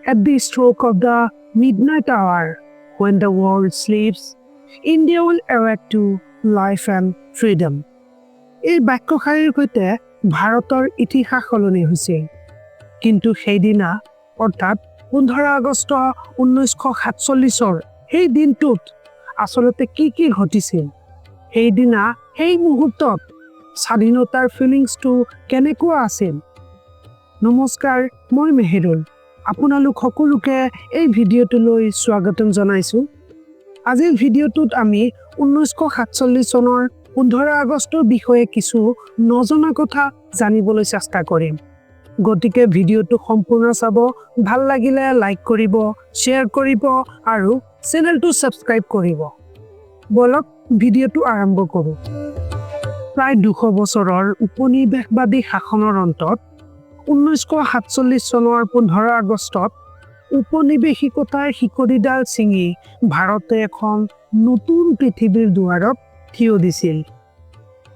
At the stroke of the midnight hour, when the world sleeps, India will awake to life and freedom. এই বাক্যশাৰীৰ সৈতে ভাৰতৰ ইতিহাস সলনি হৈছিল। কিন্তু সেইদিনা অৰ্থাৎ 15 আগষ্ট 1947 সেই দিনটোত আচলতে কি ঘটিছিল? সেইদিনা সেই মুহূৰ্তত স্বাধীনতাৰ ফিলিংছটো কেনেকুৱা আছিল? নমস্কাৰ, মই মেহেৰুল। আপোনালোক সকলোকে এই ভিডিঅ'টোলৈ স্বাগতম জনাইছোঁ। আজিৰ ভিডিঅ'টোত আমি 1947 চনৰ 15 আগষ্টৰ বিষয়ে কিছু নজনা কথা জানিবলৈ চেষ্টা কৰিম। গতিকে ভিডিঅ'টো সম্পূৰ্ণ চাব, ভাল লাগিলে লাইক কৰিব, শ্বেয়াৰ কৰিব আৰু চেনেলটো ছাবস্ক্ৰাইব কৰিব। বলক ভিডিঅ'টো আৰম্ভ কৰোঁ। প্ৰায় 200 বছৰৰ উপনিৱেশবাদী শাসনৰ অন্তত 1947 চনৰ 15 আগষ্টত উপনিৱেশিকতাৰ শিকলিডাল ছিঙি ভাৰতে এখন নতুন পৃথিৱীৰ দুৱাৰত থিয় দিছিল।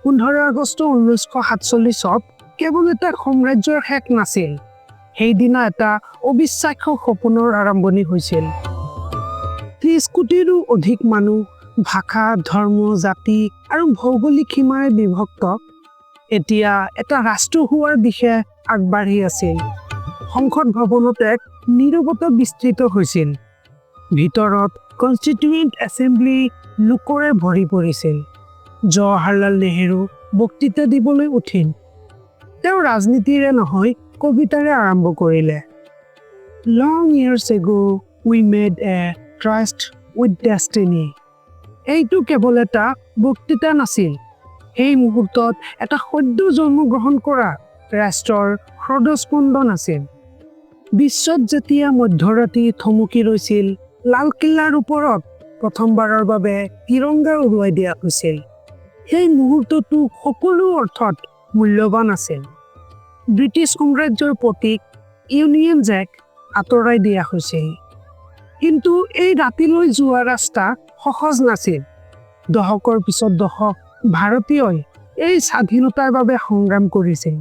15 আগষ্ট 1947 কেৱল এটা সাম্ৰাজ্যৰ শেষ নাছিল, সেইদিনা এটা অবিশ্বাস্য সপোনৰ আৰম্ভণি হৈছিল। 30 কোটিৰো অধিক মানুহ ভাষা, ধৰ্ম, জাতি আৰু ভৌগোলিক সীমাৰে বিভক্ত এতিয়া এটা ৰাষ্ট্ৰ হোৱাৰ দিশে আগবাঢ়ি আছিল। সংসদ ভৱনত এক নীৰৱতা বিস্তৃত হৈছিল। ভিতৰত কনষ্টিটিউৱেণ্ট এছেম্বলি লোকৰে ভৰি পৰিছিল। জৱাহৰলাল নেহৰু বক্তৃতা দিবলৈ উঠিল। তেওঁ ৰাজনীতিৰে নহয়, কবিতাৰে আৰম্ভ কৰিলে। Long years ago we made a tryst with destiny. এইটো কেৱল এটা বক্তৃতা নাছিল, সেই মুহূৰ্তত এটা সদ্য জন্মগ্ৰহণ কৰা ৰাষ্ট্ৰৰ হৃদস্পন্দন আছিল। বিশ্বত যেতিয়া মধ্যৰাতি থমকি ৰৈছিল, লালকিল্লাৰ ওপৰত প্ৰথমবাৰৰ বাবে তিৰংগা উৰুৱাই দিয়া হৈছিল। সেই মুহূৰ্তটো সকলো অৰ্থত মূল্যৱান আছিল। ব্ৰিটিছ সাম্ৰাজ্যৰ প্ৰতীক ইউনিয়ন জেক আঁতৰাই দিয়া হৈছিল। কিন্তু এই ৰাতিলৈ যোৱা ৰাস্তা সহজ নাছিল। দশকৰ পিছত দশক ভাৰতীয়ই এই স্বাধীনতাৰ বাবে সংগ্ৰাম কৰিছিল।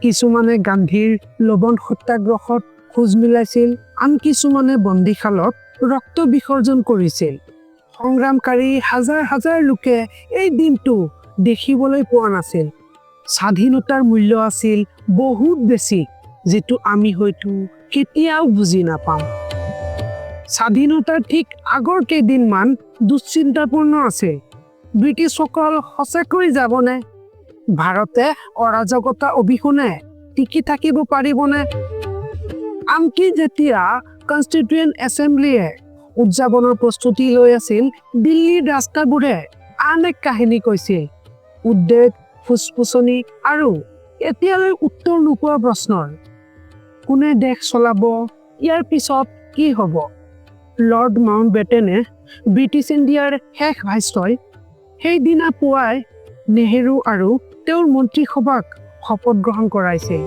কিছুমানে গান্ধীৰ লবণ সত্যাগ্ৰহত খোজ মিলাইছিল, আন কিছুমানে বন্দীশালত ৰক্ত বিসৰ্জন কৰিছিল। সংগ্ৰামকাৰী হাজাৰ হাজাৰ লোকে এই দিনটো দেখিবলৈ পোৱা নাছিল। স্বাধীনতাৰ মূল্য আছিল বহুত বেছি, যিটো আমি হয়তো কেতিয়াও বুজি নাপাম। স্বাধীনতাৰ ঠিক আগৰ কেইদিনমান দুশ্চিন্তাপূৰ্ণ আছিল। ব্ৰিটিছসকল সঁচাকৈ যাবনে? ভাৰতে অৰাজকতা অবিহনে টিকি থাকিব পাৰিবনে? আনকি যেতিয়া কনষ্টিটিউৱেণ্ট এছেম্বলিয়ে উদযাপনৰ প্ৰস্তুতি লৈ আছিল, দিল্লীৰ ৰাস্তাবোৰে আন এক কাহিনী কৈছিল। উদ্বেগ, ফুচফুচনি আৰু এতিয়ালৈ উত্তৰ নোপোৱা প্ৰশ্নৰ। কোনে দেশ চলাব? ইয়াৰ পিছত কি হ'ব? লৰ্ড মাউণ্টবেটেনে, ব্ৰিটিছ ইণ্ডিয়াৰ শেষ ভাইচৰয়, সেইদিনা পুৱাই নেহেৰু আৰু তেওঁৰ মন্ত্ৰীসভাক শপত গ্ৰহণ কৰাইছিল।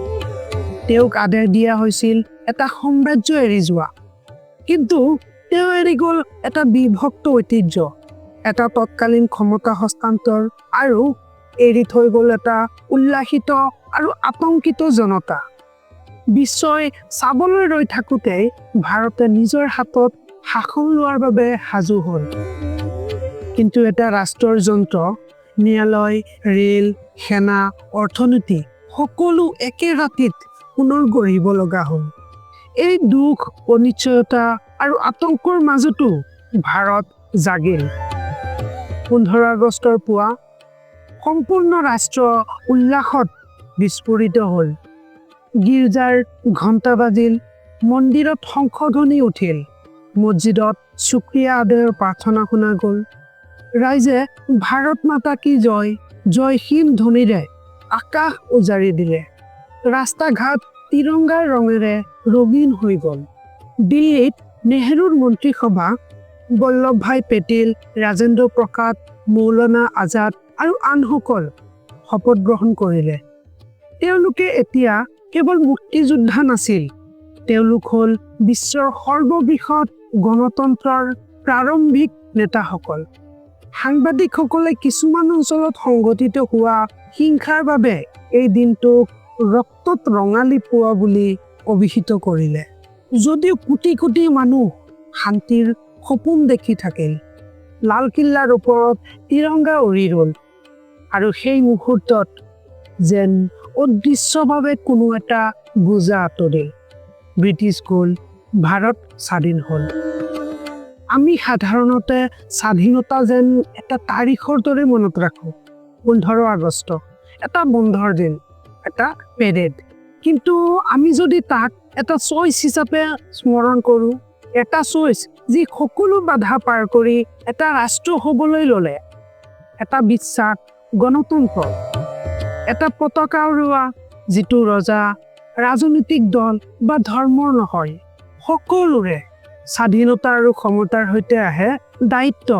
তেওঁক আদেশ দিয়া হৈছিল এটা সাম্ৰাজ্য এৰি যোৱা। কিন্তু তেওঁ এৰি গ'ল এটা বিভক্ত ঐতিহ্য, এটা তৎকালীন ক্ষমতা হস্তান্তৰ আৰু এৰি থৈ গ'ল এটা উল্লাসিত আৰু আতংকিত জনতা। বিশ্বই চাবলৈ ৰৈ থাকোঁতেই ভাৰতে নিজৰ হাতত শাসন লোৱাৰ বাবে সাজু হ'ল। কিন্তু এটা ৰাষ্ট্ৰৰ যন্ত্ৰ, ন্যায়ালয়, ৰেল, সেনা, অৰ্থনীতি সকলো একে ৰাতিত পুনৰ গঢ়িব লগা হ'ল। এই দুখ, অনিশ্চয়তা আৰু আতংকৰ মাজতো ভাৰত জাগিল। 15 আগষ্টৰ পুৱা সম্পূৰ্ণ ৰাষ্ট্ৰ উল্লাসত বিস্ফোৰিত হ'ল। গীৰ্জাৰ ঘণ্টা বাজিল, মন্দিৰত শংখধ্বনি উঠিল, মছজিদত শুক্ৰিয়া আদায়ৰ প্ৰাৰ্থনা শুনা গ'ল। ৰাইজে ভাৰত মাতা কি জয়, জয় হিন্দ ধ্বনিৰে আকাশ উজাৰি দিলে। ৰাস্তা ঘাট তিৰংগাৰ ৰঙেৰে ৰঙীন হৈ গ'ল। দিল্লীত নেহৰুৰ মন্ত্ৰীসভা, বল্লভভাই পেটেল, ৰাজেন্দ্ৰ প্ৰসাদ, মৌলানা আজাদ আৰু আনসকল শপত গ্ৰহণ কৰিলে। তেওঁলোকে এতিয়া কেৱল মুক্তিযোদ্ধা নাছিল, তেওঁলোক হ'ল বিশ্বৰ সৰ্ববৃহৎ গণতন্ত্ৰৰ প্ৰাৰম্ভিক নেতাসকল। সাংবাদিকসকলে কিছুমান অঞ্চলত সংঘটিত হোৱা হিংসাৰ বাবে এই দিনটোক ৰক্তত ৰঙালী পুৱা বুলি অভিহিত কৰিলে। যদিও কোটি কোটি মানুহ শান্তিৰ সপোন দেখি থাকিল, লালকিল্লাৰ ওপৰত তিৰংগা উৰি ৰ'ল আৰু সেই মুহূৰ্তত যেন অদৃশ্যভাৱে কোনো এটা বোজা আঁতৰিল। ব্ৰিটিছ গ'ল, ভাৰত স্বাধীন হ'ল। আমি সাধাৰণতে স্বাধীনতা যেন এটা তাৰিখৰ দৰে মনত ৰাখোঁ। 15 আগষ্ট, এটা বন্ধৰ দিন, এটা পেৰেড। কিন্তু আমি যদি তাক এটা চইচ হিচাপে স্মৰণ কৰোঁ, এটা চইচ যি সকলো বাধা পাৰ কৰি এটা ৰাষ্ট্ৰ হ'বলৈ ল'লে, এটা বিশ্বাস, গণতন্ত্ৰ, এটা পতাকা উৰুৱা যিটো ৰজা, ৰাজনৈতিক দল বা ধৰ্মৰ নহয়, সকলোৰে স্বাধীনতা আৰু ক্ষমতাৰ সৈতে আহে দায়িত্ব।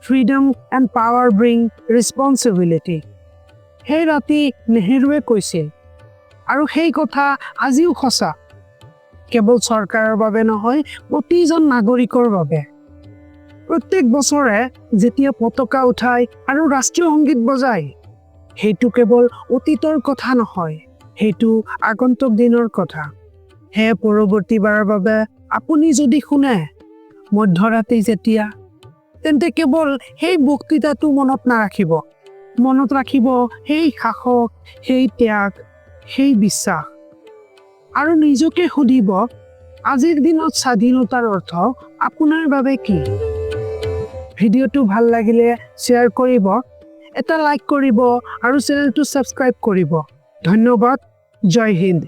Freedom and power bring responsibility. সেই ৰাতি নেহৰুৱে কৈছিল, আৰু সেই কথা আজিও সঁচা, কেৱল চৰকাৰৰ বাবে নহয়, প্ৰতিজন নাগৰিকৰ বাবে। প্ৰত্যেক বছৰে যেতিয়া পতাকা উঠাই আৰু ৰাষ্ট্ৰীয় সংগীত বজায়, সেইটো কেৱল অতীতৰ কথা নহয়, সেইটো আগন্তুক দিনৰ কথা। সেয়ে পৰৱৰ্তীবাৰৰ বাবে আপুনি যদি শুনে মধ্যৰাতি যেতিয়া, তেন্তে কেৱল সেই বক্তৃতাটো মনত নাৰাখিব, মনত ৰাখিব সেই সাহস, সেই ত্যাগ, সেই বিশ্বাস। আৰু নিজকে সুধিব, আজিৰ দিনত স্বাধীনতাৰ অৰ্থ আপোনাৰ বাবে কি? ভিডিঅ'টো ভাল লাগিলে শ্বেয়াৰ কৰিব, এটা লাইক কৰিব আৰু চেনেলটো ছাবস্ক্ৰাইব কৰিব। ধন্যবাদ। জয় হিন্দ।